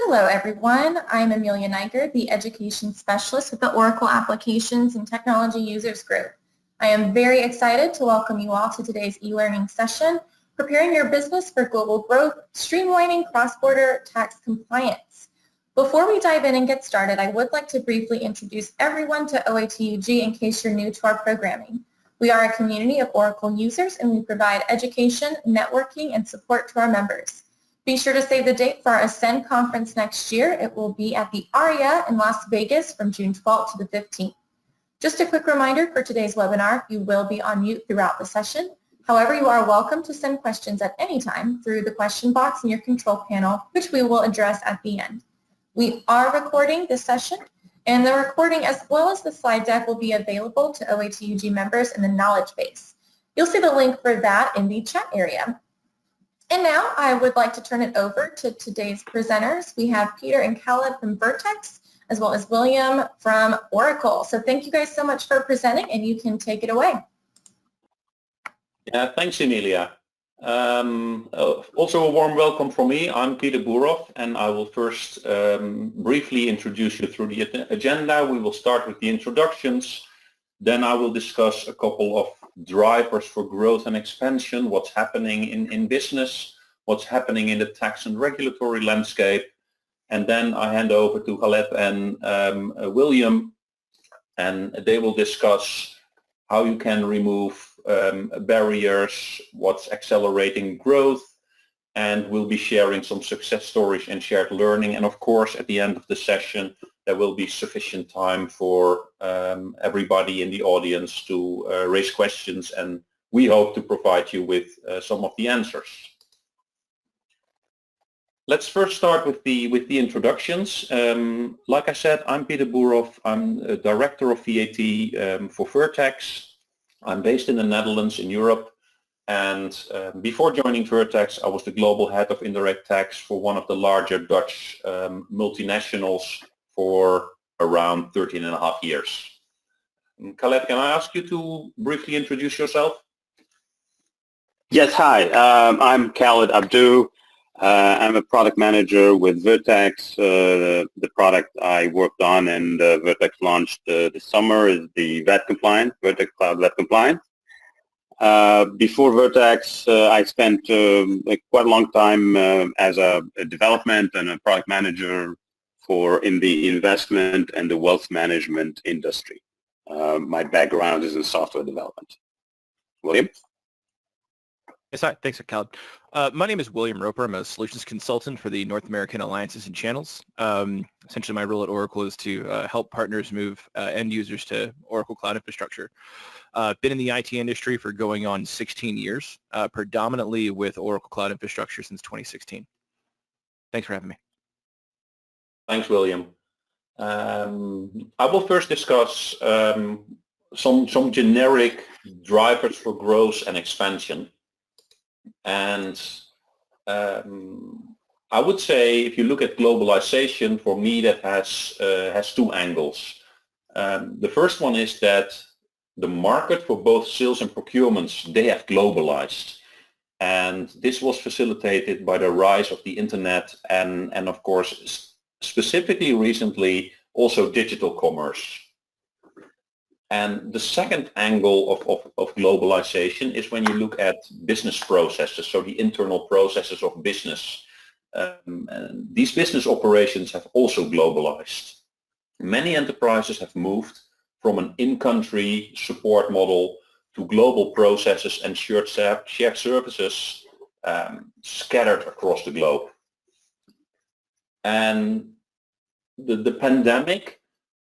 Hello, everyone. I'm Amelia Niger, the Education Specialist with the Oracle Applications and Technology Users Group. I am very excited to welcome you all to today's e-learning session, Preparing Your Business for Global Growth, Streamlining Cross-Border Tax Compliance. Before we dive in and get started, I would like to briefly introduce everyone to OATUG in case you're new to our programming. We are a community of Oracle users, and we provide education, networking, and support to our members. Be sure to save the date for our Ascend conference next year. It will be at the ARIA in Las Vegas from June 12th to the 15th. Just a quick reminder for today's webinar, you will be on mute throughout the session. However, you are welcome to send questions at any time through the question box in your control panel, which we will address at the end. We are recording this session, and the recording as well as the slide deck will be available to OATUG members in the knowledge base. You'll see the link for that in the chat area. And now I would like to turn it over to today's presenters. We have Peter and Khaled from Vertex, as well as William from Oracle. So thank you guys so much for presenting, and you can take it away. Yeah, thanks, Emilia. Also a warm welcome from me. I'm Peter Burov, and I will first briefly introduce you through the agenda. We will start with the introductions. Then I will discuss a couple of drivers for growth and expansion, what's happening in business, what's happening in the tax and regulatory landscape. And then I hand over to Khaled and William, and they will discuss how you can remove barriers, what's accelerating growth, and we'll be sharing some success stories and shared learning. And of course, at the end of the session, there will be sufficient time for everybody in the audience to raise questions, and we hope to provide you with some of the answers. Let's first start with the introductions. Like I said, I'm Peter Burov. I'm a Director of VAT for Vertex. I'm based in the Netherlands in Europe. And before joining Vertex, I was the Global Head of Indirect Tax for one of the larger Dutch multinationals for around 13 and a half years. Khaled, can I ask you to briefly introduce yourself? Yes, hi. I'm Khaled Abdu. I'm a product manager with Vertex. The product I worked on and Vertex launched this summer is the VAT Compliant, Vertex Cloud VAT Compliant. Before Vertex, I spent quite a long time as a development and a product manager in the investment and the wealth management industry. My background is in software development. William? Yes, hi. Thanks, Khaled. My name is William Roper. I'm a solutions consultant for the North American Alliances and Channels. Essentially, my role at Oracle is to help partners move end users to Oracle Cloud Infrastructure. Been in the IT industry for going on 16 years, predominantly with Oracle Cloud Infrastructure since 2016. Thanks for having me. Thanks, William. I will first discuss some generic drivers for growth and expansion. And I would say if you look at globalization, for me that has two angles. The first one is that the market for both sales and procurements, they have globalized. And this was facilitated by the rise of the internet and of course, specifically recently, also digital commerce. And the second angle of globalization is when you look at business processes, so the internal processes of business. And these business operations have also globalized. Many enterprises have moved from an in-country support model to global processes and shared services scattered across the globe. And the pandemic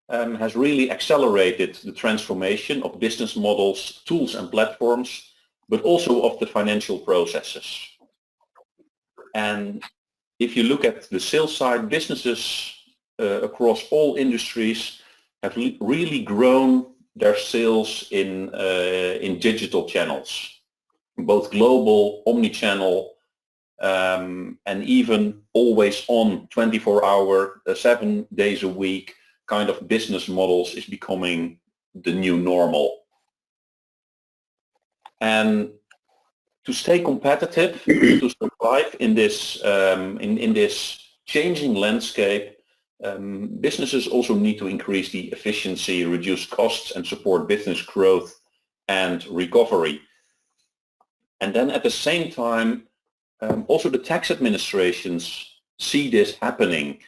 has really accelerated the transformation of business models, tools and platforms, but also of the financial processes. And if you look at the sales side, businesses across all industries have really grown their sales in digital channels, both global, omni-channel, and even always on 24-hour, 7 days a week kind of business models is becoming the new normal. And to stay competitive, to survive in this changing landscape, businesses also need to increase the efficiency, reduce costs, and support business growth and recovery. And then at the same time, also the tax administrations see this happening.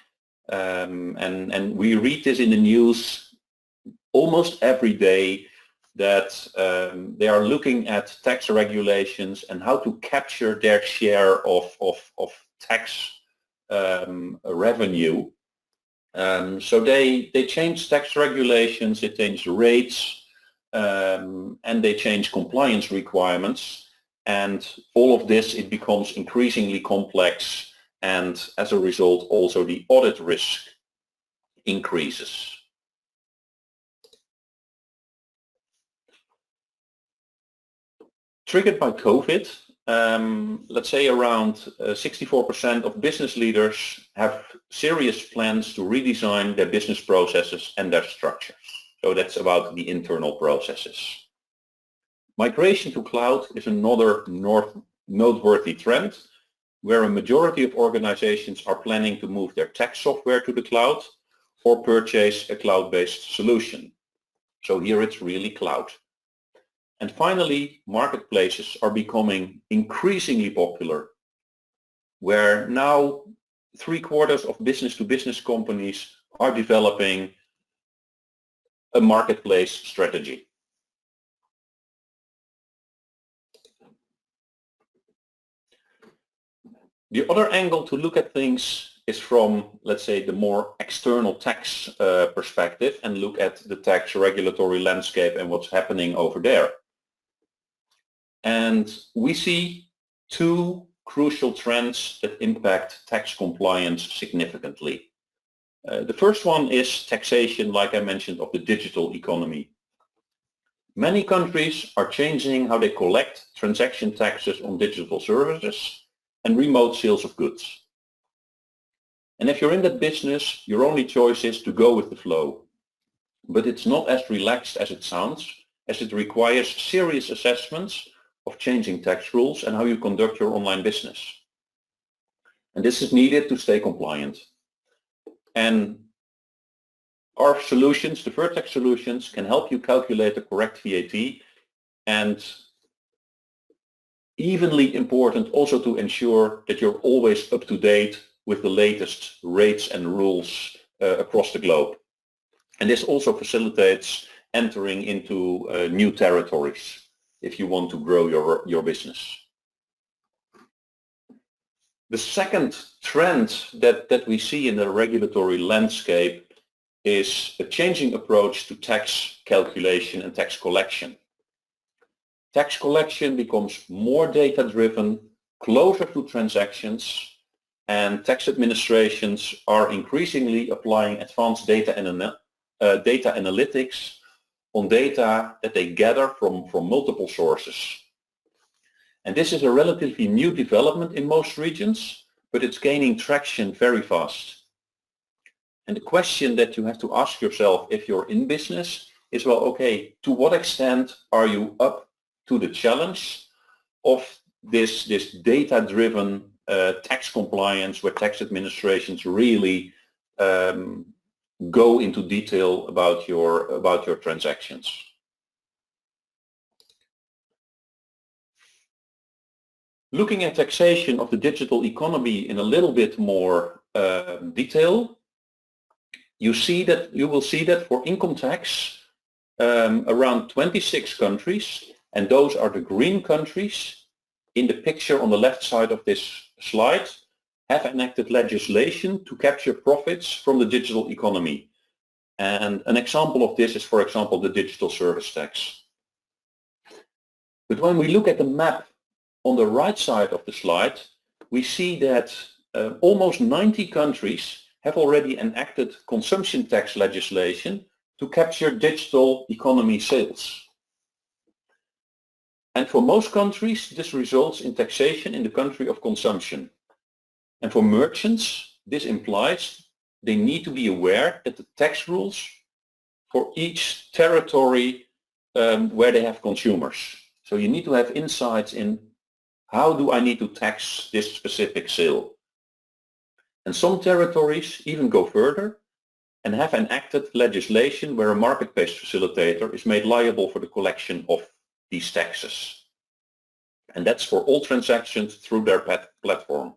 And we read this in the news almost every day, that they are looking at tax regulations and how to capture their share of tax revenue. So they change tax regulations, they change rates, and they change compliance requirements. And all of this, it becomes increasingly complex, and as a result also the audit risk increases. Triggered by COVID, let's say around 64% of business leaders have serious plans to redesign their business processes and their structures. So that's about the internal processes. Migration to cloud is another noteworthy trend, where a majority of organizations are planning to move their tax software to the cloud or purchase a cloud-based solution. So here it's really cloud. And finally, marketplaces are becoming increasingly popular, where now 3/4 of business-to-business companies are developing a marketplace strategy. The other angle to look at things is from, let's say, the more external tax perspective, and look at the tax regulatory landscape and what's happening over there. And we see two crucial trends that impact tax compliance significantly. The first one is taxation, like I mentioned, of the digital economy. Many countries are changing how they collect transaction taxes on digital services and remote sales of goods. And if you're in that business, your only choice is to go with the flow. But it's not as relaxed as it sounds, as it requires serious assessments of changing tax rules and how you conduct your online business. And this is needed to stay compliant. And our solutions, the Vertex solutions, can help you calculate the correct VAT, and evenly important also to ensure that you're always up to date with the latest rates and rules across the globe. And this also facilitates entering into new territories if you want to grow your business. The second trend that we see in the regulatory landscape is a changing approach to tax calculation and tax collection. Tax collection becomes more data-driven, closer to transactions, and tax administrations are increasingly applying advanced data analytics on data that they gather from multiple sources. And this is a relatively new development in most regions, but it's gaining traction very fast. And the question that you have to ask yourself if you're in business is, well, okay, to what extent are you up to the challenge of this data-driven tax compliance, where tax administrations really go into detail about your transactions. Looking at taxation of the digital economy in a little bit more detail, you will see that for income tax, around 26 countries, and those are the green countries in the picture on the left side of this slide, have enacted legislation to capture profits from the digital economy. And an example of this is, for example, the digital service tax. But when we look at the map on the right side of the slide, we see that almost 90 countries have already enacted consumption tax legislation to capture digital economy sales. And for most countries, this results in taxation in the country of consumption. And for merchants, this implies they need to be aware that the tax rules for each territory where they have consumers. So you need to have insights in how do I need to tax this specific sale. And some territories even go further and have enacted legislation where a market-based facilitator is made liable for the collection of these taxes. And that's for all transactions through their platform.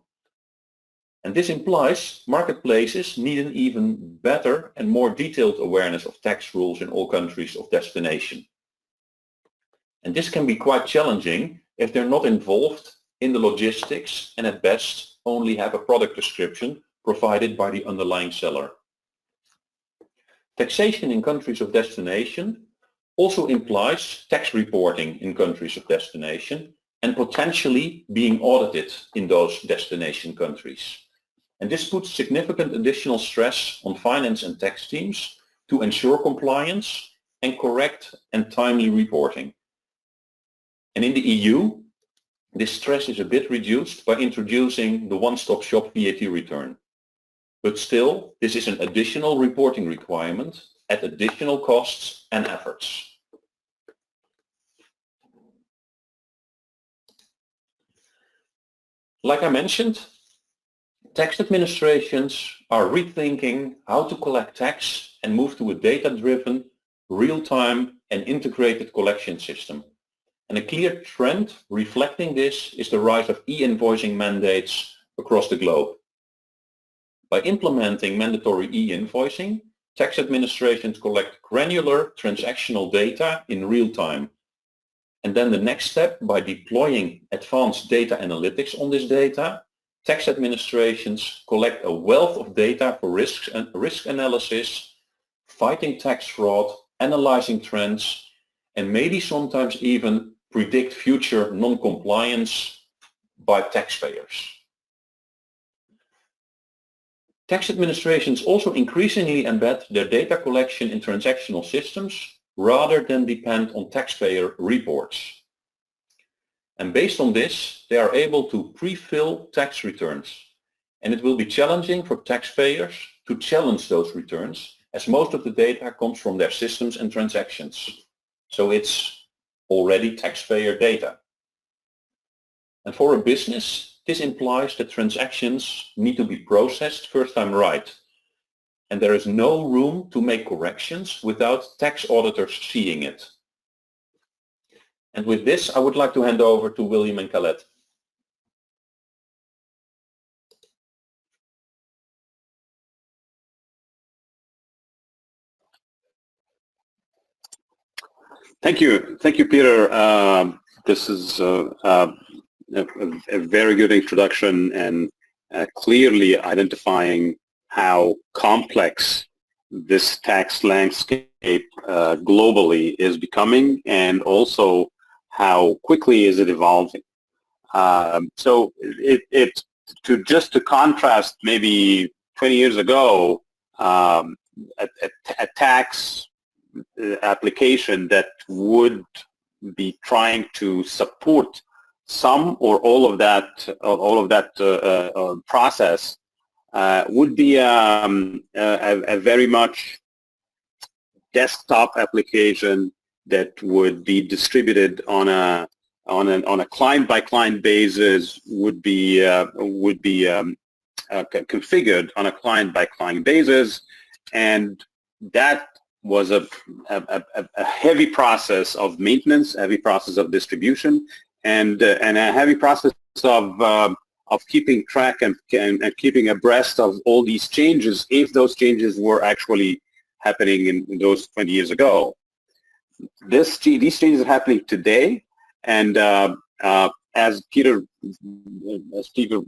And this implies marketplaces need an even better and more detailed awareness of tax rules in all countries of destination. And this can be quite challenging if they're not involved in the logistics and at best only have a product description provided by the underlying seller. Taxation in countries of destination also implies tax reporting in countries of destination and potentially being audited in those destination countries. And this puts significant additional stress on finance and tax teams to ensure compliance and correct and timely reporting. And in the EU, this stress is a bit reduced by introducing the one-stop shop VAT return. But still, this is an additional reporting requirement at additional costs and efforts. Like I mentioned, tax administrations are rethinking how to collect tax and move to a data-driven, real-time and integrated collection system. And a clear trend reflecting this is the rise of e-invoicing mandates across the globe. By implementing mandatory e-invoicing, tax administrations collect granular transactional data in real time. And then the next step, by deploying advanced data analytics on this data, tax administrations collect a wealth of data for risk analysis, fighting tax fraud, analyzing trends, and maybe sometimes even predict future non-compliance by taxpayers. Tax administrations also increasingly embed their data collection in transactional systems rather than depend on taxpayer reports. And based on this, they are able to pre-fill tax returns. And it will be challenging for taxpayers to challenge those returns, as most of the data comes from their systems and transactions. So it's already taxpayer data. And for a business, this implies that transactions need to be processed first time right. And there is no room to make corrections without tax auditors seeing it. And with this, I would like to hand over to William and Khaled. Thank you, Peter. This is a very good introduction and clearly identifying how complex this tax landscape globally is becoming, and also how quickly is it evolving. So to contrast maybe 20 years ago, a tax application that would be trying to support some or all of that process would be a very much desktop application that would be distributed on a client by client basis, would be configured on a client by client basis, and that was a heavy process of maintenance, heavy process of distribution, and a heavy process of keeping track and keeping abreast of all these changes, if those changes were actually happening in those 20 years ago. These changes are happening today, and as Peter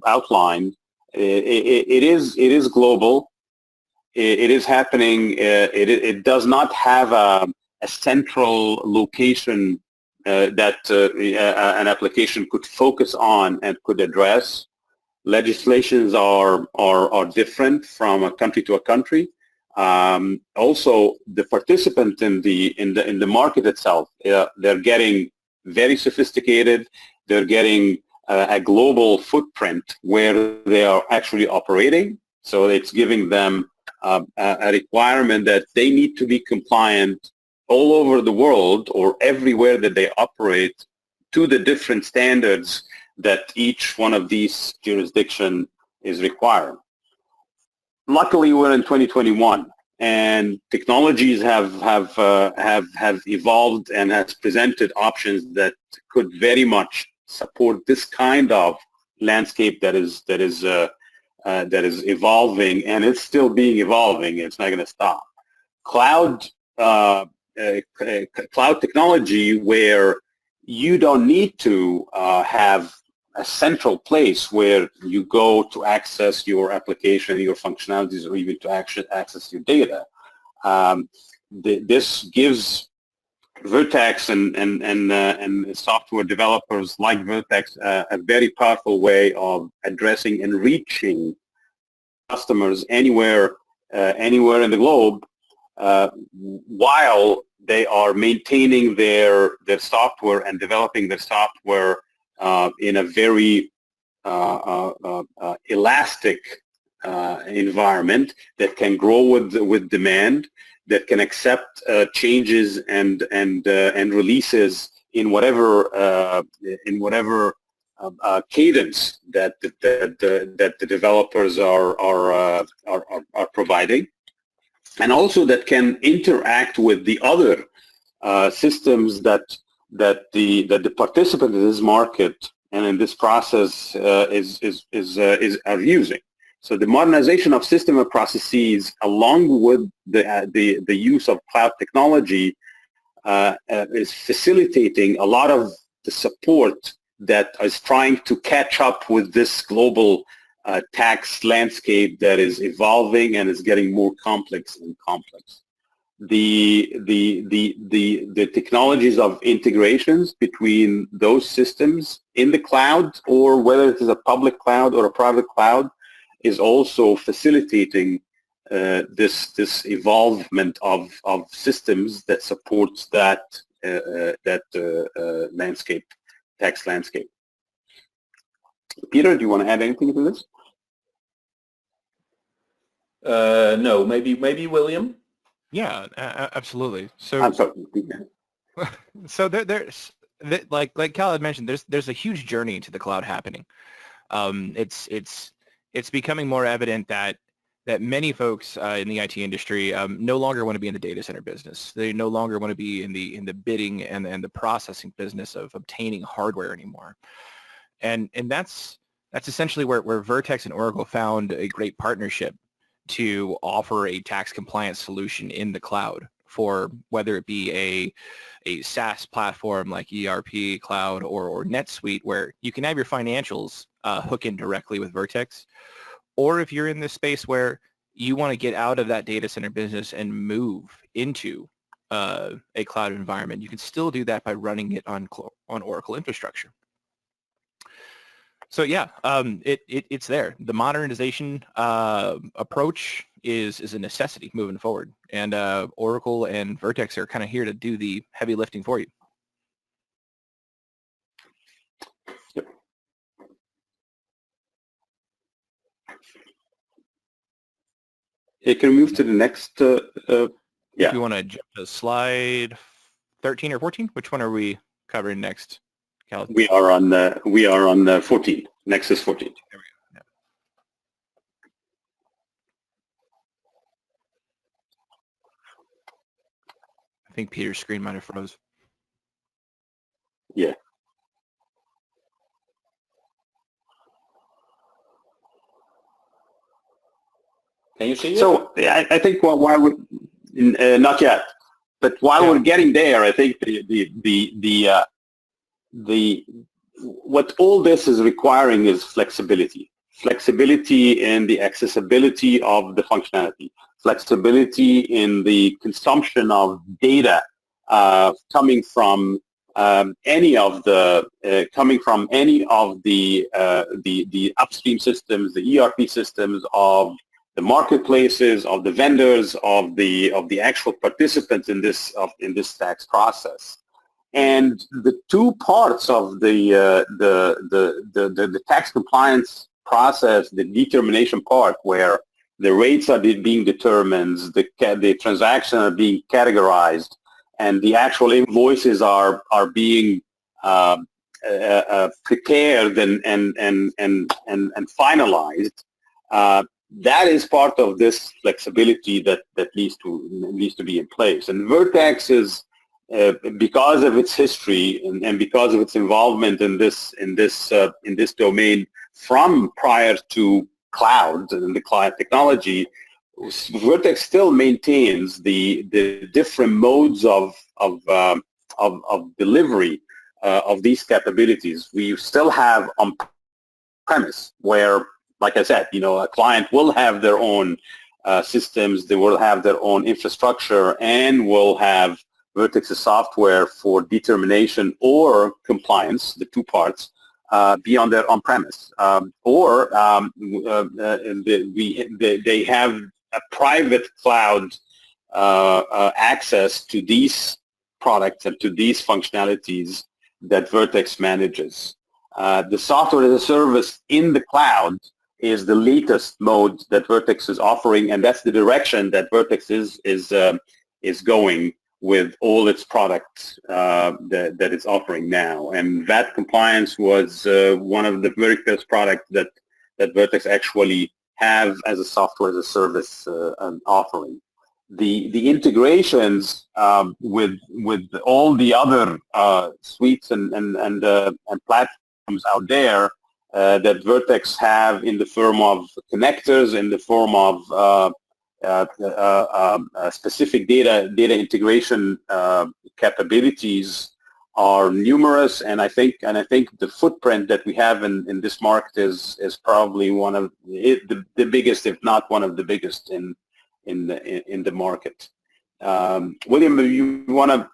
outlined, it is global. It is happening. It does not have a central location that an application could focus on and could address. Legislations are different from a country to a country. Also, the participant in the market itself, they're getting very sophisticated. They're getting a global footprint where they are actually operating. So it's giving them a requirement that they need to be compliant all over the world or everywhere that they operate to the different standards that each one of these jurisdictions is requiring. luckily we're in 2021, and technologies have evolved and has presented options that could very much support this kind of landscape that is evolving, and it's still being evolving. It's not going to stop. Cloud technology, where you don't need to have a central place where you go to access your application, your functionalities, or even to access your data. This gives Vertex and software developers like Vertex a very powerful way of addressing and reaching customers anywhere in the globe, while they are maintaining their software and developing their software in a very elastic environment that can grow with demand, that can accept changes and releases in whatever cadence that the developers are providing, and also that can interact with the other systems that the participant in this market and in this process are using. So the modernization of system and processes, along with the use of cloud technology, is facilitating a lot of the support that is trying to catch up with this global tax landscape that is evolving and is getting more complex and complex. The technologies of integrations between those systems in the cloud, or whether it is a public cloud or a private cloud, is also facilitating this evolvement of systems that supports that landscape, tax landscape. Peter, do you want to add anything to this? No, maybe William. Yeah, absolutely. So I'm sorry. so there's like Cal had mentioned, there's a huge journey to the cloud happening. It's becoming more evident that many folks in the IT industry no longer want to be in the data center business. They no longer want to be in the bidding and the processing business of obtaining hardware anymore. And that's essentially where Vertex and Oracle found a great partnership to offer a tax compliance solution in the cloud, for whether it be a SaaS platform like ERP Cloud or NetSuite, where you can have your financials hook in directly with Vertex. Or if you're in this space where you want to get out of that data center business and move into a cloud environment, you can still do that by running it on Oracle infrastructure. So yeah, it's there. The modernization approach is a necessity moving forward, and Oracle and Vertex are kind of here to do the heavy lifting for you. Yep. You can move to the next. Yeah. If you want to jump to slide 13 or 14, which one are we covering next? Cal? We are on 14. Nexus 14. There we go. Yeah. I think Peter's screen might have froze. Yeah. Can you see it? So I think while we're not yet, but while we're getting there, I think what all this is requiring is flexibility in the accessibility of the functionality, flexibility in the consumption of data coming from any of the upstream systems, the ERP systems, of the marketplaces, of the vendors, of the actual participants in this tax process. And the two parts of the tax compliance process, the determination part, where the rates are being determined, the transactions are being categorized, and the actual invoices are being prepared and finalized. that is part of this flexibility that needs to be in place. And Vertex is, because of its history and because of its involvement in this domain from prior to cloud and the cloud technology, Vertex still maintains the different modes of delivery of these capabilities. We still have on-premise where, like I said, a client will have their own systems, they will have their own infrastructure, and will have Vertex's software for determination or compliance, the two parts, be on their on-premise. They have a private cloud access to these products and to these functionalities that Vertex manages. The software as a service in the cloud is the latest mode that Vertex is offering, and that's the direction that Vertex is going with all its products that it's offering now. And VAT compliance was one of the very first products that Vertex actually have as a software as a service offering. The integrations with all the other suites and platforms out there that Vertex have in the form of connectors, in the form of specific data integration capabilities are numerous, and I think the footprint that we have in this market is probably one of the biggest, if not one of the biggest in the market. William, you want to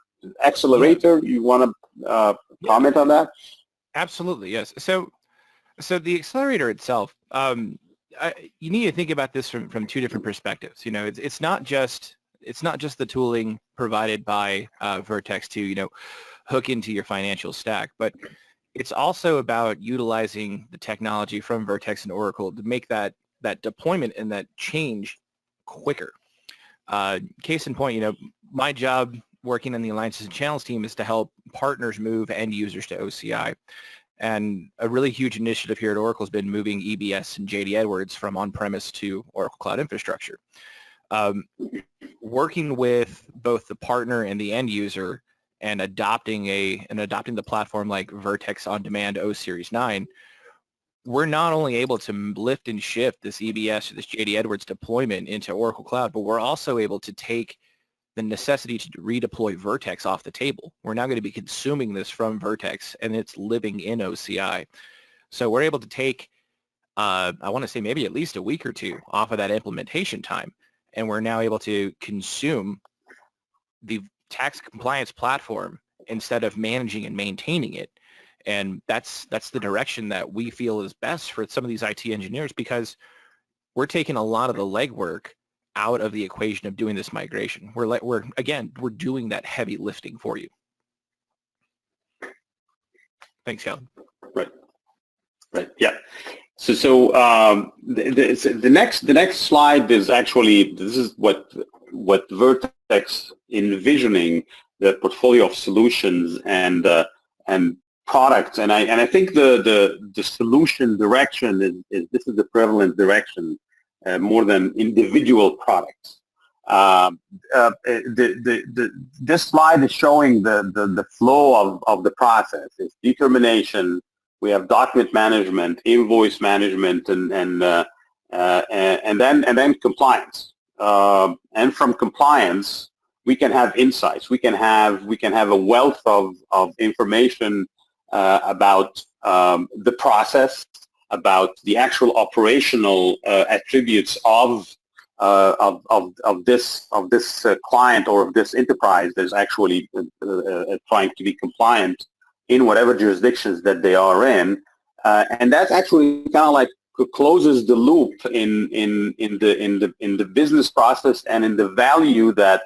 accelerator? You want to comment on that? Absolutely, yes. So the accelerator itself, you need to think about this from two different perspectives. It's not just the tooling provided by Vertex to hook into your financial stack, but it's also about utilizing the technology from Vertex and Oracle to make that deployment and that change quicker. Case in point, my job working on the Alliances and Channels team is to help partners move end users to OCI. And a really huge initiative here at Oracle has been moving EBS and JD Edwards from on-premise to Oracle Cloud Infrastructure. Working with both the partner and the end user and adopting the platform like Vertex On Demand O Series 9, we're not only able to lift and shift this EBS or this JD Edwards deployment into Oracle Cloud, but we're also able to take the necessity to redeploy Vertex off the table. We're now going to be consuming this from Vertex, and it's living in OCI. So we're able to take, I want to say maybe at least a week or two off of that implementation time, and we're now able to consume the tax compliance platform instead of managing and maintaining it. And that's the direction that we feel is best for some of these IT engineers, because we're taking a lot of the legwork out of the equation of doing this migration. We're doing that heavy lifting for you. Thanks, Calvin. Right. Yeah. So the next slide is actually, this is what Vertex envisioning the portfolio of solutions and products, and I think the solution direction is this is the prevalent direction more than individual products. This slide is showing the flow of the process. It's determination. We have document management, invoice management, and then compliance. And from compliance, we can have insights. We can have a wealth of information about the process, about the actual operational attributes of this client or of this enterprise that is actually trying to be compliant in whatever jurisdictions that they are in, and that's actually kind of like closes the loop in the business process and in the value that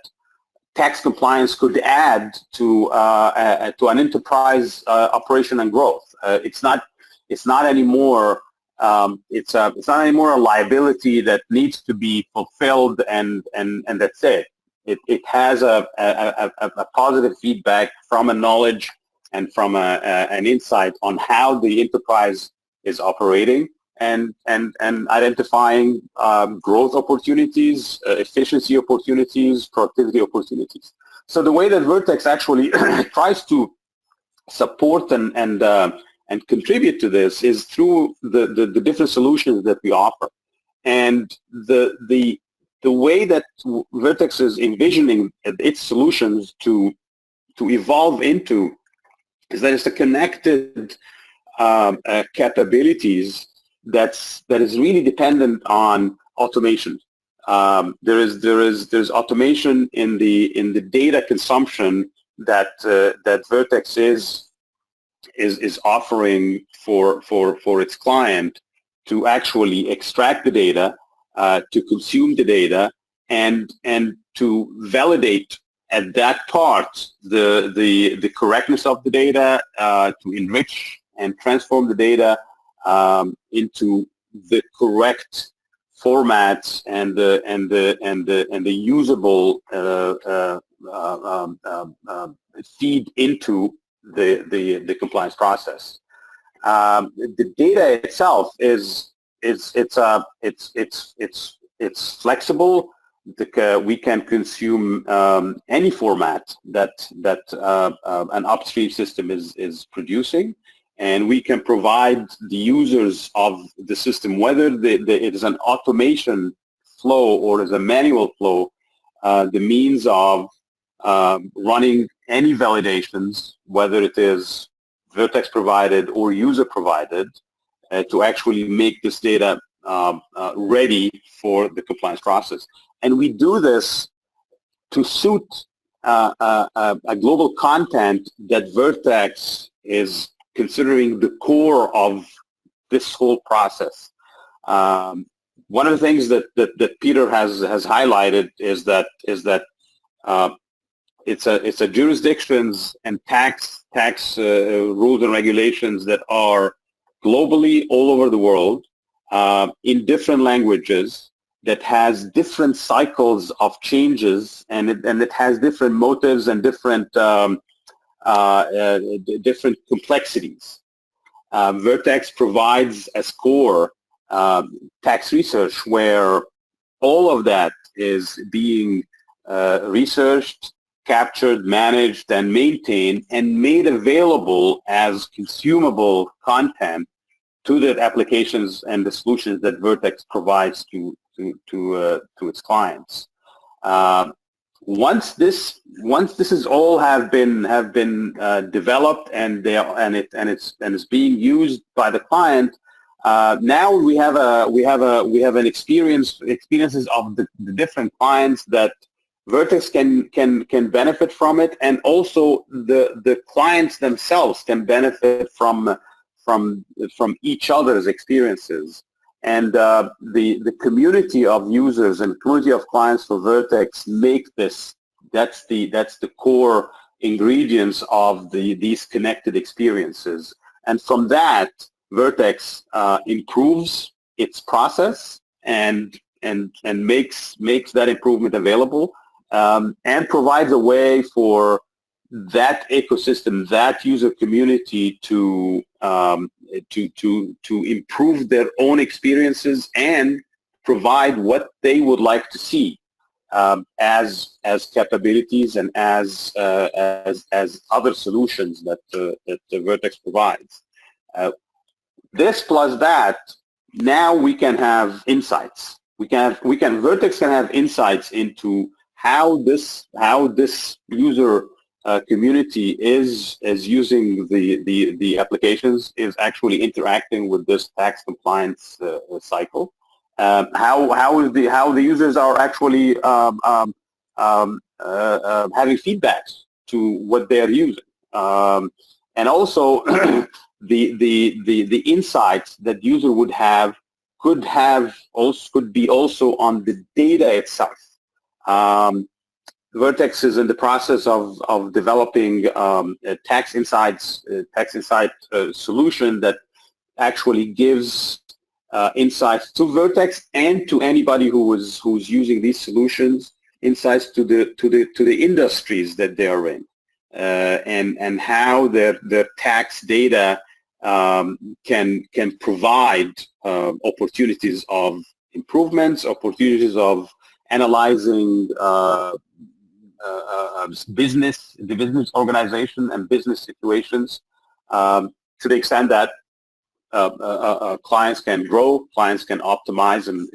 tax compliance could add to an enterprise operation and growth. It's not anymore a liability that needs to be fulfilled and that's it. It has a positive feedback from a knowledge and from an insight on how the enterprise is operating, and identifying growth opportunities, efficiency opportunities, productivity opportunities. So the way that Vertex actually tries to support and contribute to this is through the different solutions that we offer. And the way that Vertex is envisioning its solutions to evolve into is that it's a connected capabilities that is really dependent on automation. There's automation in the data consumption that Vertex is offering for its client to actually extract the data, to consume the data, and to validate at that part the correctness of the data, to enrich and transform the data into the correct formats and the usable feed into the compliance process. The data itself is flexible. We can consume any format that an upstream system is producing, and we can provide the users of the system, whether it is an automation flow or is a manual flow, the means of running any validations, whether it is Vertex provided or user provided, to actually make this data ready for the compliance process. And we do this to suit a global content that Vertex is considering the core of this whole process. One of the things that Peter has highlighted is that it's a jurisdictions and tax rules and regulations that are globally all over the world in different languages, that has different cycles of changes, and it has different motives and different complexities. Vertex provides as core tax research, where all of that is being researched, captured, managed, and maintained, and made available as consumable content to the applications and the solutions that Vertex provides to its clients. Once this is all have been developed and it's being used by the client, now we have an experiences of the different clients that Vertex can benefit from it, and also the clients themselves can benefit from each other's experiences. And the community of users and community of clients for Vertex make this, that's the core ingredients of these connected experiences. And from that, Vertex improves its process and makes that improvement available, and provides a way for that ecosystem, that user community to improve their own experiences and provide what they would like to see as capabilities and as other solutions that Vertex provides. This plus that, now we can have insights. Vertex can have insights into how this user community is using the applications, is actually interacting with this tax compliance cycle. How the users are actually having feedbacks to what they are using, and also the insights that user would have could be also on the data itself. Vertex is in the process of developing a tax insight solution that actually gives insights to Vertex and to anybody who's using these solutions, insights to the industries that they are in, and how their tax data can provide opportunities of improvements, opportunities of analyzing the business organization and business situations to the extent that clients can grow, clients can optimize and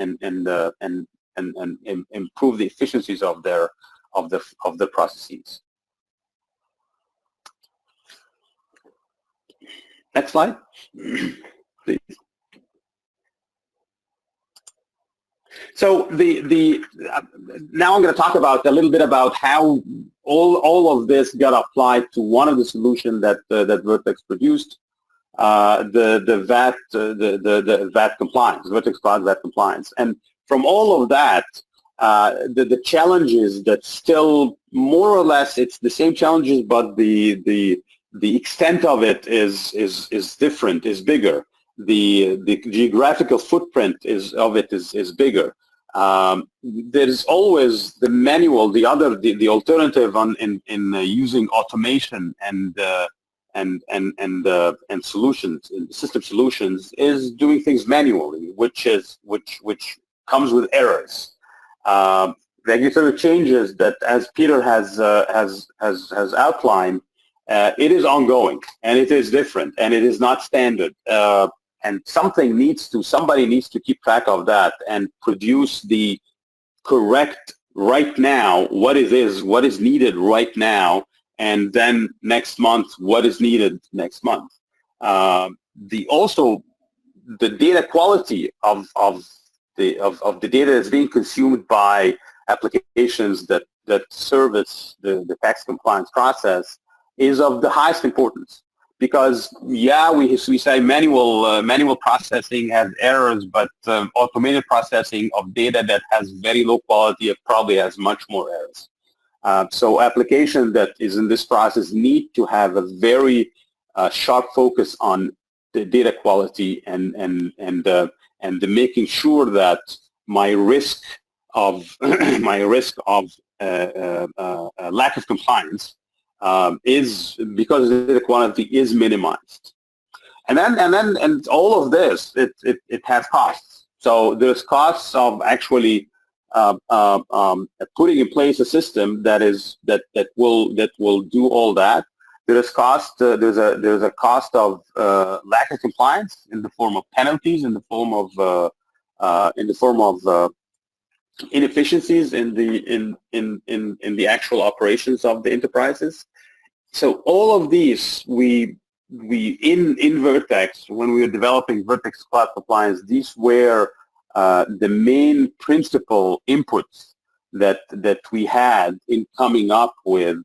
improve the efficiencies of the processes. Next slide, please. So now I'm going to talk about a little bit about how all of this got applied to one of the solutions that Vertex produced, the VAT compliance, Vertex Cloud VAT compliance. And from all of that, the challenges that still more or less it's the same challenges, but the extent of it is different, is bigger. The geographical footprint is bigger. There's always the manual, the alternative in using automation and solutions, system solutions, is doing things manually, which comes with errors. Regulatory changes that, as Peter has outlined, it is ongoing and it is different and it is not standard. And somebody needs to keep track of that and produce the correct right now, what is needed right now, and then next month, what is needed next month. Also, the data quality of the data that's being consumed by applications that service the tax compliance process is of the highest importance. Because we say manual processing has errors, but automated processing of data that has very low quality probably has much more errors. So application that is in this process need to have a very sharp focus on the data quality and the making sure that my risk of lack of compliance is, because the data quality is minimized. And all of this, it has costs. So there's costs of actually putting in place a system that will do all that. There's cost. There's a cost of lack of compliance in the form of penalties, in the form of inefficiencies in the actual operations of the enterprises. So all of these, we in Vertex, when we were developing Vertex Cloud Compliance, these were the main principal inputs that we had in coming up with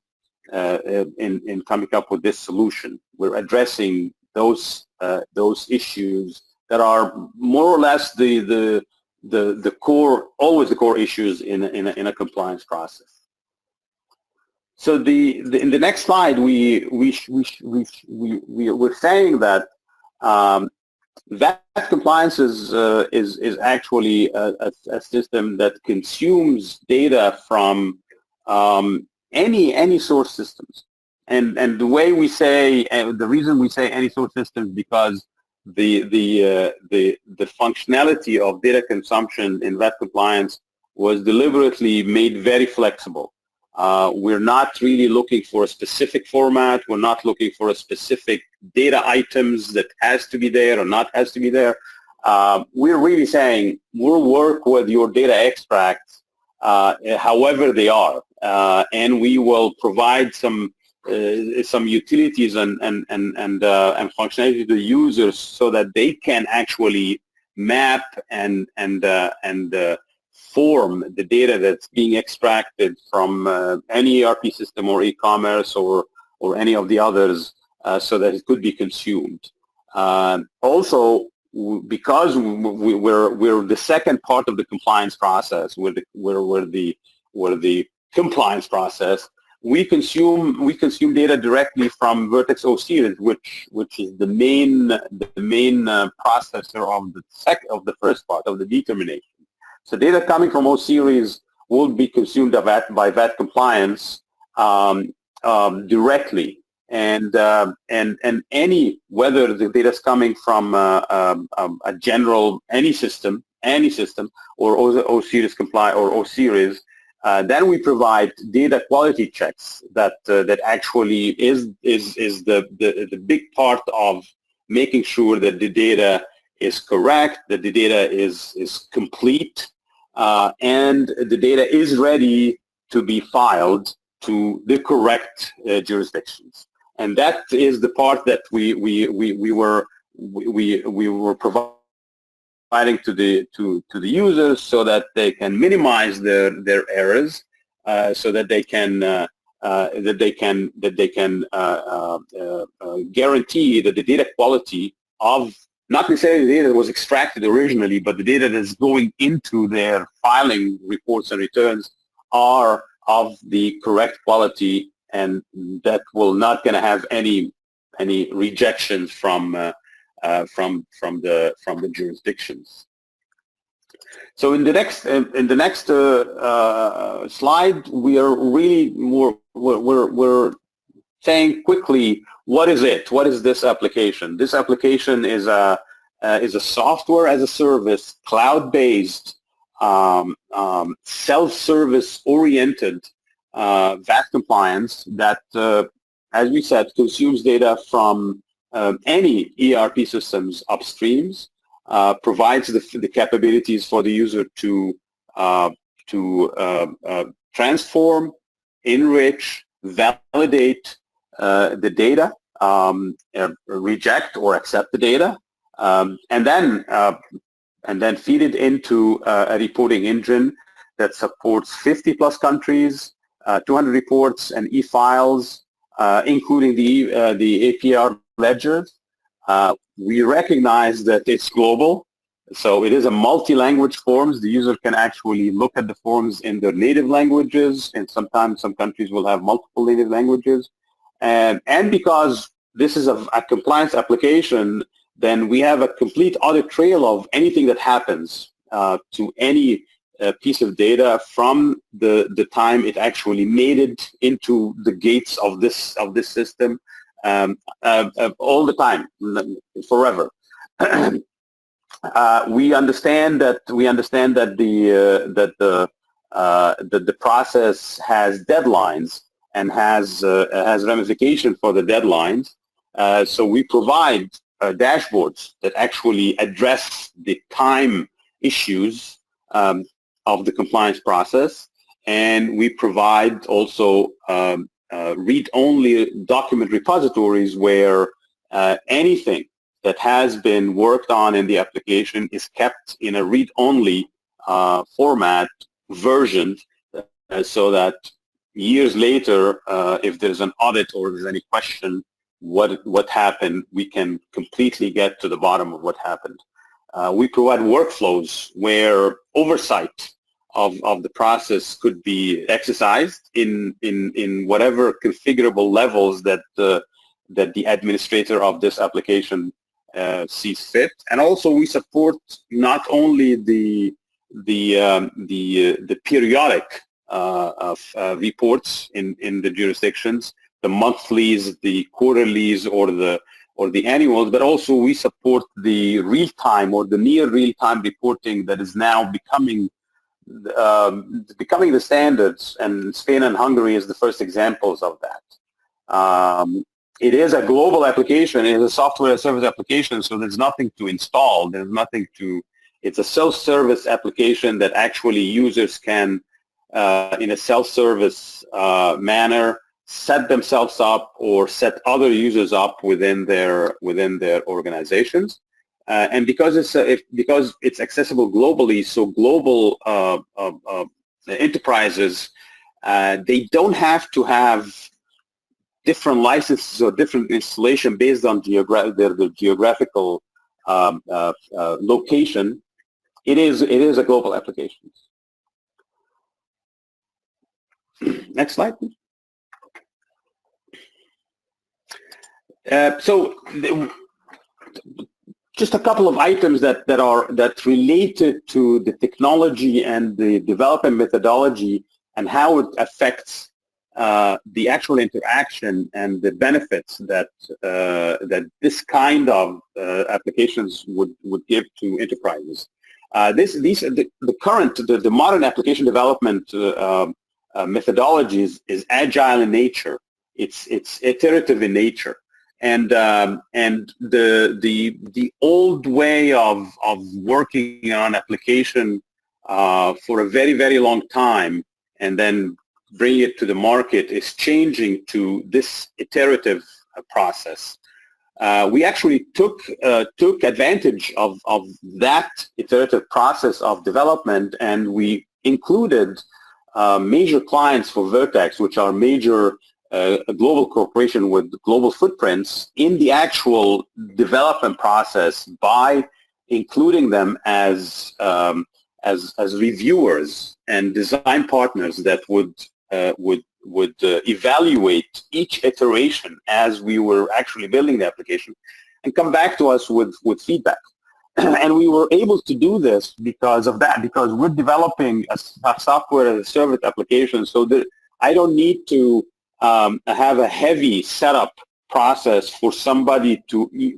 this solution. We're addressing those issues that are more or less the core, always the core issues in a compliance process. So in the next slide, we're saying that VAT compliance is actually a system that consumes data from any source systems, and the way we say, the reason we say any source systems, because the functionality of data consumption in VAT compliance was deliberately made very flexible. We're not really looking for a specific format. We're not looking for a specific data items that has to be there or not has to be there. We're really saying we'll work with your data extracts however they are, and we will provide some utilities and functionality to the users so that they can actually map and form the data that's being extracted from any ERP system or e-commerce or any of the others, so that it could be consumed. Also, because we're the second part of the compliance process, we're the compliance process. We consume data directly from Vertex O Series, which is the main processor of the first part of the determination. So data coming from O Series will be consumed by VAT compliance directly, and any, whether the data is coming from a general any system, or O series comply or O series, then we provide data quality checks that actually is the big part of making sure that the data is correct, that the data is complete, and the data is ready to be filed to the correct jurisdictions. And that is the part that we were providing to the users, so that they can minimize their errors, so that they can guarantee that the data quality of not necessarily the data that was extracted originally, but the data that's going into their filing reports and returns are of the correct quality, and that will not going to have any rejections from the jurisdictions. So in the next slide, we are really we're saying quickly, what is it? What is this application? This application is a software as a service, cloud-based, self-service oriented VAT compliance that, as we said, consumes data from any ERP systems upstreams, provides the capabilities for the user to transform, enrich, validate the data, reject or accept the data, and then feed it into a reporting engine that supports 50 plus countries, 200 reports and e-files, including the APR ledgers. We recognize that it's global, so it is a multi-language forms. The user can actually look at the forms in their native languages, and sometimes some countries will have multiple native languages. And because this is a compliance application, then we have a complete audit trail of anything that happens to any piece of data from the time it actually made it into the gates of this system, all the time, forever. We understand that the process has deadlines and has ramification for the deadlines. So we provide dashboards that actually address the time issues of the compliance process, and we provide also read-only document repositories where anything that has been worked on in the application is kept in a read-only format version, so that years later, if there's an audit or there's any question what happened, we can completely get to the bottom of what happened. We provide workflows where oversight of the process could be exercised in whatever configurable levels that the administrator of this application sees fit. And also we support not only the periodic reports in the jurisdictions, the monthlies, the quarterlies, or the annuals, but also we support the real-time or the near real-time reporting that is now becoming the standards, and Spain and Hungary is the first examples of that. It is a global application. It is a software as a service application, so there's nothing to install. There's nothing to. It's a self-service application that actually users can, in a self-service manner, set themselves up or set other users up within their organizations. And because it's accessible globally, so global enterprises, they don't have to have different licenses or different installation based on their geographical location. It is a global application. Next slide, please. Just a couple of items that related to the technology and the development methodology and how it affects the actual interaction and the benefits that that this kind of applications would give to enterprises. The modern application development methodologies is agile in nature. It's iterative in nature, and the old way of working on application for a very long time and then bring it to the market is changing to this iterative process. We actually took advantage of that iterative process of development, and we included major clients for Vertex, which are major a global corporation with global footprints, in the actual development process by including them as reviewers and design partners that would evaluate each iteration as we were actually building the application and come back to us with feedback. And we were able to do this because of that, because we're developing a software as a service application, so that I don't need to have a heavy setup process for somebody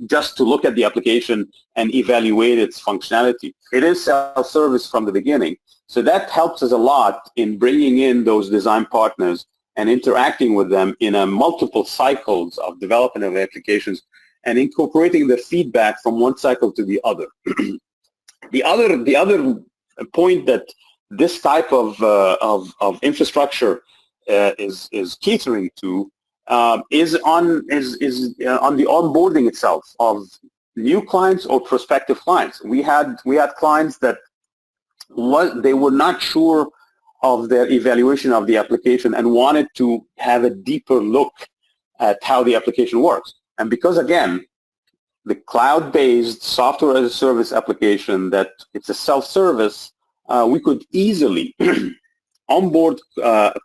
just to look at the application and evaluate its functionality. It is self-service from the beginning. So that helps us a lot in bringing in those design partners and interacting with them in a multiple cycles of development of applications and incorporating the feedback from one cycle to the other. The other point that this type of infrastructure is catering to is on the onboarding itself of new clients or prospective clients. We had clients that they were not sure of their evaluation of the application and wanted to have a deeper look at how the application works. And because, again, the cloud-based software as a service application, that it's a self-service, we could easily onboard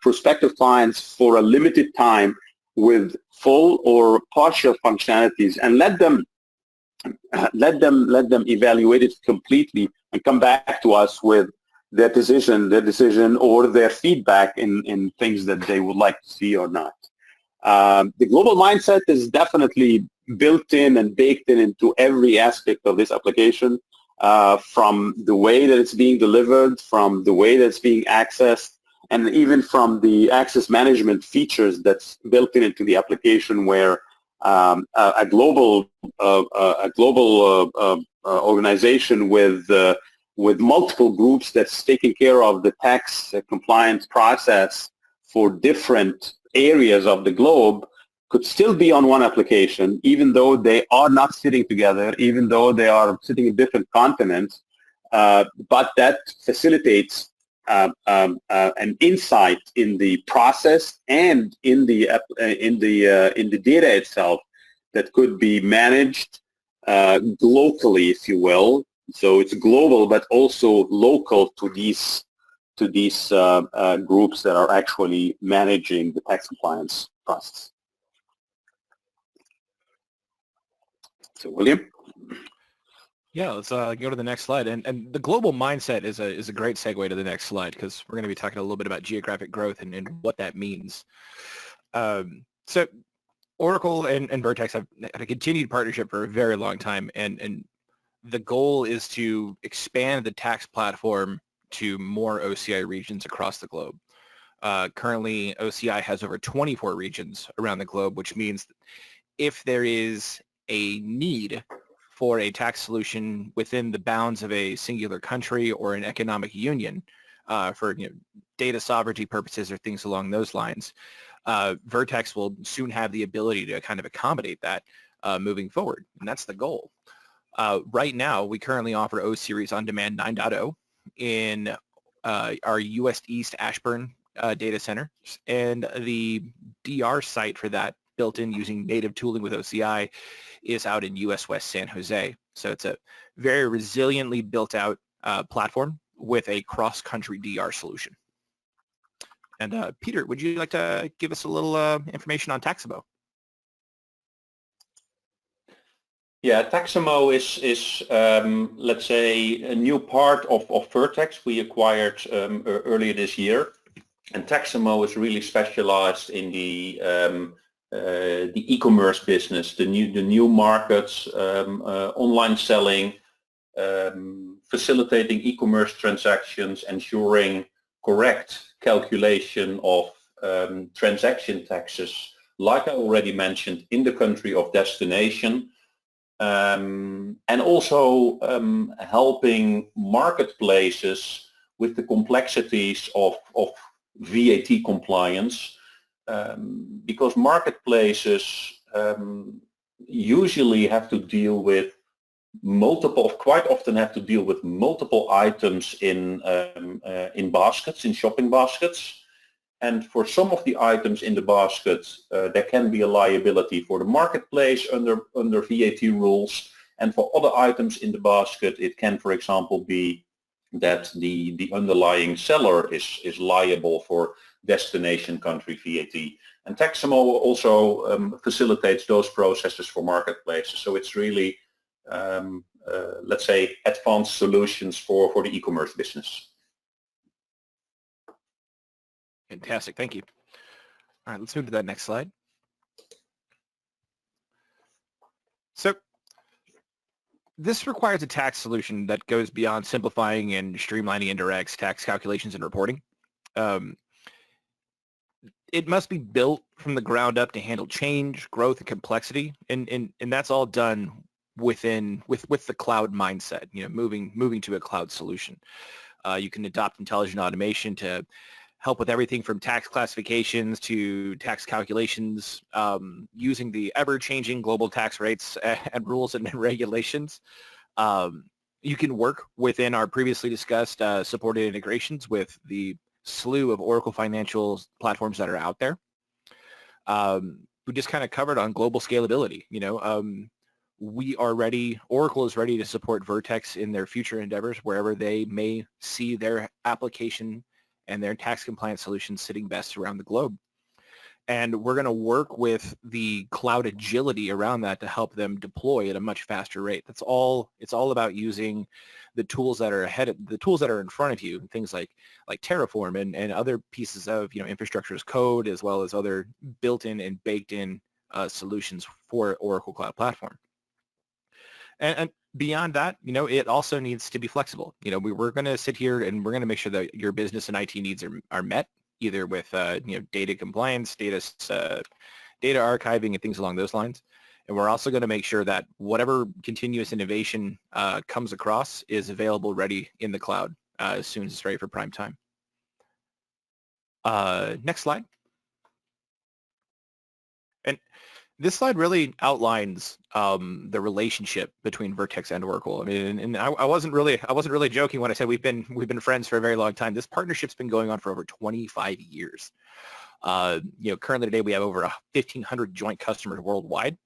prospective clients for a limited time with full or partial functionalities and let them evaluate it completely and come back to us with their decision or their feedback in things that they would like to see or not. The global mindset is definitely built in and baked into every aspect of this application, from the way that it's being delivered, from the way that it's being accessed, and even from the access management features that's built into the application, where a global organization with multiple groups that's taking care of the tax compliance process for different areas of the globe could still be on one application, even though they are not sitting together, even though they are sitting in different continents, but that facilitates an insight in the process and in the data itself that could be managed locally, if you will. So it's global, but also local to these groups that are actually managing the tax compliance process. So, William? Yeah, let's go to the next slide. And the global mindset is a great segue to the next slide, because we're going to be talking a little bit about geographic growth and what that means. So Oracle and Vertex have had a continued partnership for a very long time, and the goal is to expand the tax platform to more OCI regions across the globe. Currently, OCI has over 24 regions around the globe, which means that if there is a need for a tax solution within the bounds of a singular country or an economic union, for data sovereignty purposes or things along those lines, Vertex will soon have the ability to kind of accommodate that moving forward, and that's the goal. Right now, we currently offer O-Series On Demand 9.0 in our US East Ashburn data center, and the DR site for that, built in using native tooling with OCI, is out in US West San Jose. So it's a very resiliently built out platform with a cross-country DR solution. And Peter, would you like to give us a little information on Taxamo? Yeah, Taxamo is let's say, a new part of Vertex we acquired earlier this year. And Taxamo is really specialized in the e-commerce business, the new markets, online selling, facilitating e-commerce transactions, ensuring correct calculation of transaction taxes, like I already mentioned, in the country of destination, and also helping marketplaces with the complexities of VAT compliance, because marketplaces usually have to deal with quite often have to deal with multiple items in baskets, in shopping baskets. And for some of the items in the basket, there can be a liability for the marketplace under VAT rules. And for other items in the basket, it can, for example, be that the underlying seller is liable for destination country VAT. And Taxamo also facilitates those processes for marketplaces. So it's really, let's say, advanced solutions for the e-commerce business. Fantastic, thank you. All right, let's move to that next slide. So this requires a tax solution that goes beyond simplifying and streamlining indirects, tax calculations, and reporting. It must be built from the ground up to handle change, growth, and complexity, and that's all done with the cloud mindset. You know, moving to a cloud solution. You can adopt intelligent automation to help with everything from tax classifications to tax calculations, using the ever-changing global tax rates and rules and regulations. You can work within our previously discussed supported integrations with the slew of Oracle financial platforms that are out there. We just kind of covered on global scalability. You know, we are ready. Oracle is ready to support Vertex in their future endeavors wherever they may see their application and their tax compliance solutions sitting best around the globe. And we're going to work with the cloud agility around that to help them deploy at a much faster rate. It's all about using the tools that are the tools that are in front of you, things like Terraform and other pieces of, you know, infrastructure as code, as well as other built-in and baked-in solutions for Oracle Cloud Platform. And beyond that, you know, it also needs to be flexible. You know, we're going to sit here and we're going to make sure that your business and IT needs are met, either with you know, data compliance, data archiving, and things along those lines. And we're also going to make sure that whatever continuous innovation comes across is available, ready in the cloud as soon as it's ready for prime time. Next slide. And this slide really outlines the relationship between Vertex and Oracle. I mean, and I wasn't really joking when I said we've been friends for a very long time. This partnership's been going on for over 25 years. You know, currently today we have over 1,500 joint customers worldwide.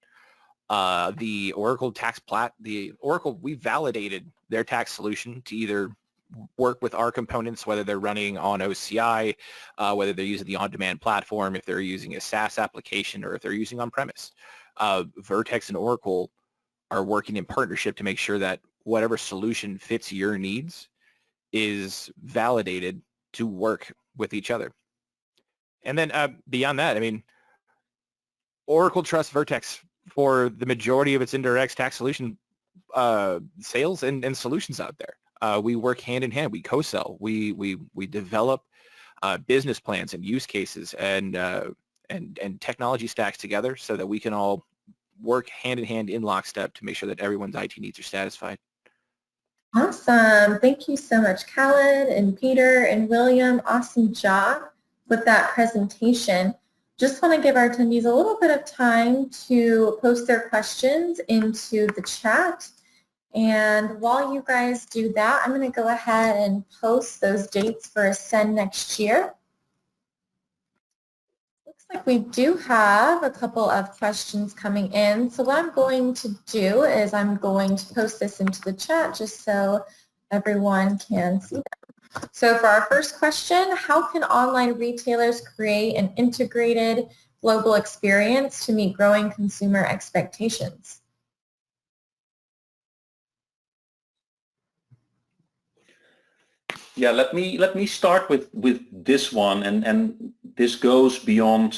The Oracle we validated their tax solution to either work with our components, whether they're running on OCI, whether they're using the on-demand platform, if they're using a SaaS application, or if they're using on-premise. Vertex and Oracle are working in partnership to make sure that whatever solution fits your needs is validated to work with each other. And then beyond that, I mean, Oracle trusts Vertex for the majority of its indirect tax solution sales and solutions out there. We work hand in hand. We co-sell. We develop business plans and use cases and technology stacks together so that we can all work hand in hand in lockstep to make sure that everyone's IT needs are satisfied. Awesome. Thank you so much, Khaled and Peter and William. Awesome job with that presentation. Just want to give our attendees a little bit of time to post their questions into the chat. And while you guys do that, I'm going to go ahead and post those dates for Ascend next year. Looks like we do have a couple of questions coming in. So what I'm going to do is I'm going to post this into the chat just so everyone can see them. So for our first question, how can online retailers create an integrated global experience to meet growing consumer expectations? Yeah, let me start with this one, and this goes beyond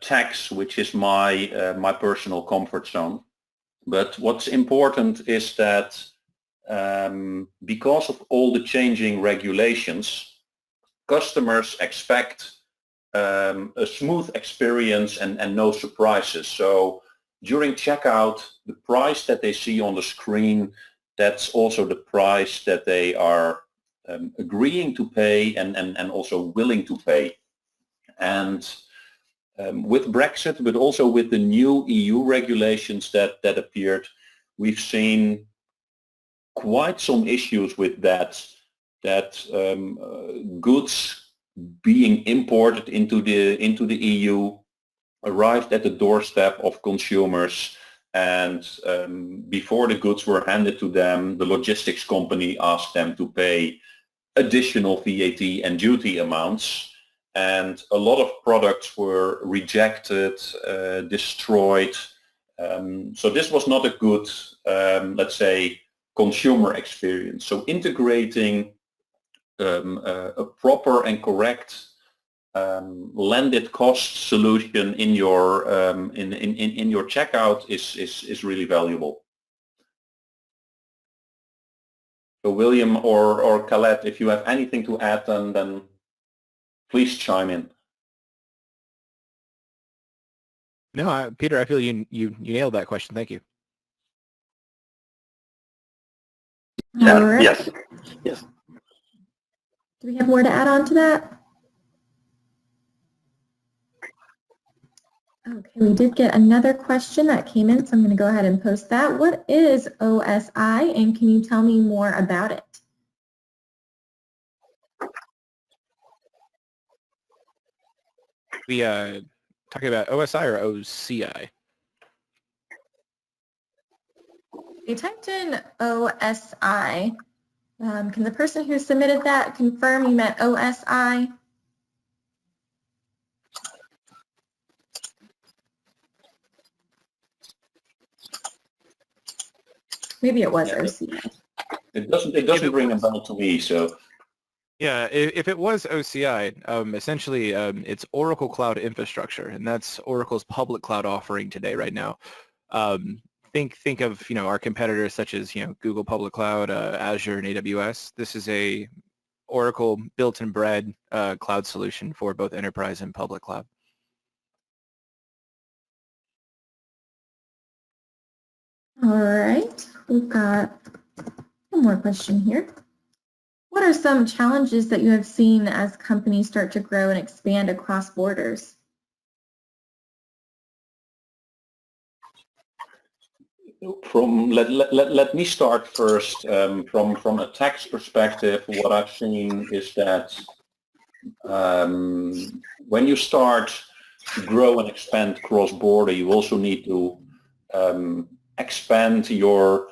tax, which is my personal comfort zone. But what's important is that because of all the changing regulations, customers expect a smooth experience and no surprises. So during checkout, the price that they see on the screen, that's also the price that they are agreeing to pay and also willing to pay. And with Brexit, but also with the new EU regulations that appeared, we've seen quite some issues with that goods being imported into the EU arrived at the doorstep of consumers, and before the goods were handed to them, the logistics company asked them to pay additional VAT and duty amounts, and a lot of products were rejected, destroyed. So this was not a good, let's say, consumer experience. So integrating a proper and correct landed cost solution in your in your checkout is really valuable. So William or Khaled, if you have anything to add, then please chime in. No, Peter, I feel you nailed that question. Thank you. All right. Yes. Do we have more to add on to that? Okay, we did get another question that came in, so I'm going to go ahead and post that. What is OSI, and can you tell me more about it? We talking about OSI or OCI? You typed in OSI. Can the person who submitted that confirm you meant OSI? Maybe it was OCI. It doesn't ring a bell to me. So yeah, if it was OCI, essentially it's Oracle Cloud Infrastructure, and that's Oracle's public cloud offering today, right now. Think of our competitors such as Google Public Cloud, Azure, and AWS. This is a Oracle built and bred cloud solution for both enterprise and public cloud. All right, we've got one more question here. What are some challenges that you have seen as companies start to grow and expand across borders? Let me start first. From a tax perspective, what I've seen is that when you start to grow and expand cross-border, you also need to expand your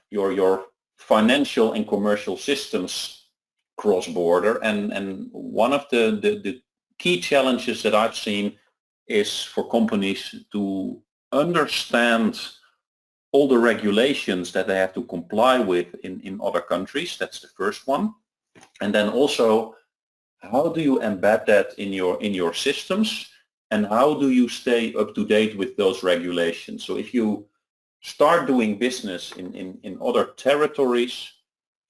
your financial and commercial systems cross-border. And one of the key challenges that I've seen is for companies to understand all the regulations that they have to comply with in other countries. That's the first one. And then also, how do you embed that in your systems, and how do you stay up to date with those regulations? So if you start doing business in other territories,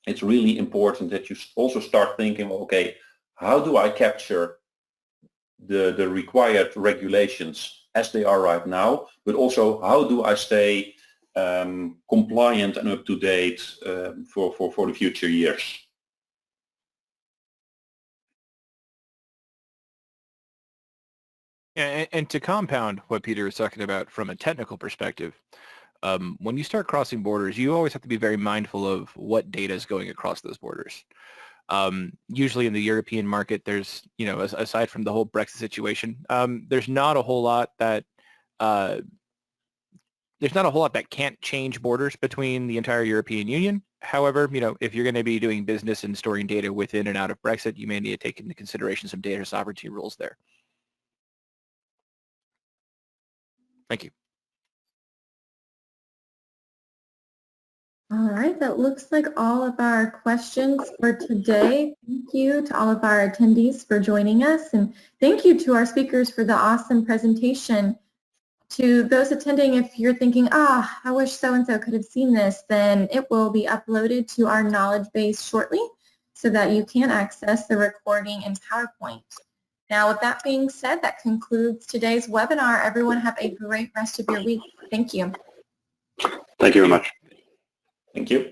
it's really important that you also start thinking, okay, how do I capture the required regulations as they are right now, but also how do I stay compliant and up to date for the future years? And to compound what Peter was talking about from a technical perspective, when you start crossing borders, you always have to be very mindful of what data is going across those borders. Usually in the European market, there's, aside from the whole Brexit situation, there's not a whole lot that can't change borders between the entire European Union. However, if you're going to be doing business and storing data within and out of Brexit, you may need to take into consideration some data sovereignty rules there. Thank you. All right, that looks like all of our questions for today. Thank you to all of our attendees for joining us, and thank you to our speakers for the awesome presentation. To those attending, if you're thinking, I wish so-and-so could have seen this, then it will be uploaded to our knowledge base shortly so that you can access the recording in PowerPoint. Now, with that being said, that concludes today's webinar. Everyone have a great rest of your week. Thank you. Thank you very much. Thank you.